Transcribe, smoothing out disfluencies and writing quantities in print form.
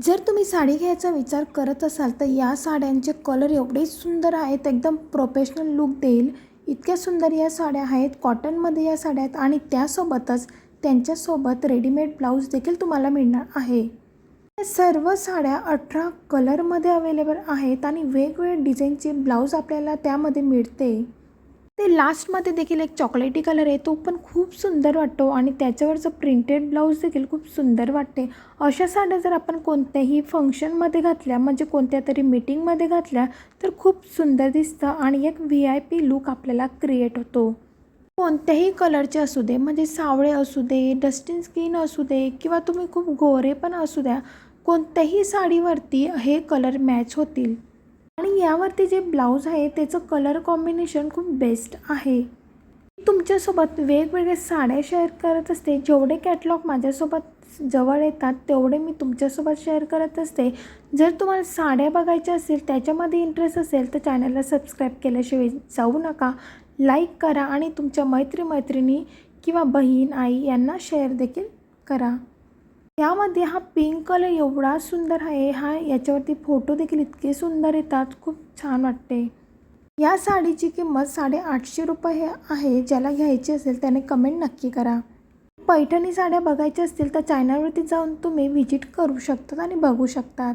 जर तुम्ही साडी घ्यायचा विचार करत असाल तर या साड्यांचे कलर एवढे सुंदर आहेत, एकदम प्रोफेशनल लुक देईल इतक्या सुंदर या साड्या आहेत. कॉटनमध्ये या साड्या आहेत आणि त्यासोबतच त्यांच्यासोबत रेडीमेड ब्लाऊज देखील तुम्हाला मिळणार आहे. या सर्व साड्या 18 कलरमध्ये अवेलेबल आहेत आणि वेगवेगळ्या डिझाईनचे ब्लाऊज आपल्याला त्यामध्ये मिळते. ते लास्टमध्ये देखील एक चॉकलेटी कलर आहे, तो पण खूप सुंदर वाटतो आणि त्याच्यावरचं प्रिंटेड ब्लाऊज देखील खूप सुंदर वाटते. अशा साड्या जर आपण कोणत्याही फंक्शनमध्ये घातल्या, म्हणजे कोणत्या तरी मीटिंगमध्ये घातल्या तर खूप सुंदर दिसतं आणि एक VIP लूक आपल्याला क्रिएट होतो. कोणत्याही कलरचे असू दे, म्हणजे सावळे असू दे, डस्टिन स्किन असू दे किंवा तुम्ही खूप गोरे पण असू द्या, कोणत्याही साडीवरती हे कलर मॅच होतील. आणि यावरती जे ब्लाऊज आहे त्याचं कलर कॉम्बिनेशन खूप बेस्ट आहे. मी तुमच्यासोबत वेगवेगळ्या साड्या शेअर करत असते. जेवढे कॅटलॉग माझ्यासोबत जवळ येतात तेवढे मी तुमच्यासोबत शेअर करत असते. जर तुम्हाला साड्या बघायच्या असेल, त्याच्यामध्ये इंटरेस्ट असेल तर चॅनलला सबस्क्राईब केल्याशिवाय जाऊ नका. लाईक करा आणि तुमच्या मैत्रिणी किंवा बहीण, आई यांना शेअर देखील करा. यामध्ये हा पिंक कलर एवढा सुंदर आहे, याच्यावरती फोटो देखील इतके सुंदर येतात, खूप छान वाटते. या साडीची किंमत 850 रुपये आहे. ज्याला घ्यायची असेल त्याने कमेंट नक्की करा. पैठणी साड्या बघायच्या असतील तर चॅनलवरती जाऊन तुम्ही व्हिजिट करू शकतात आणि बघू शकतात.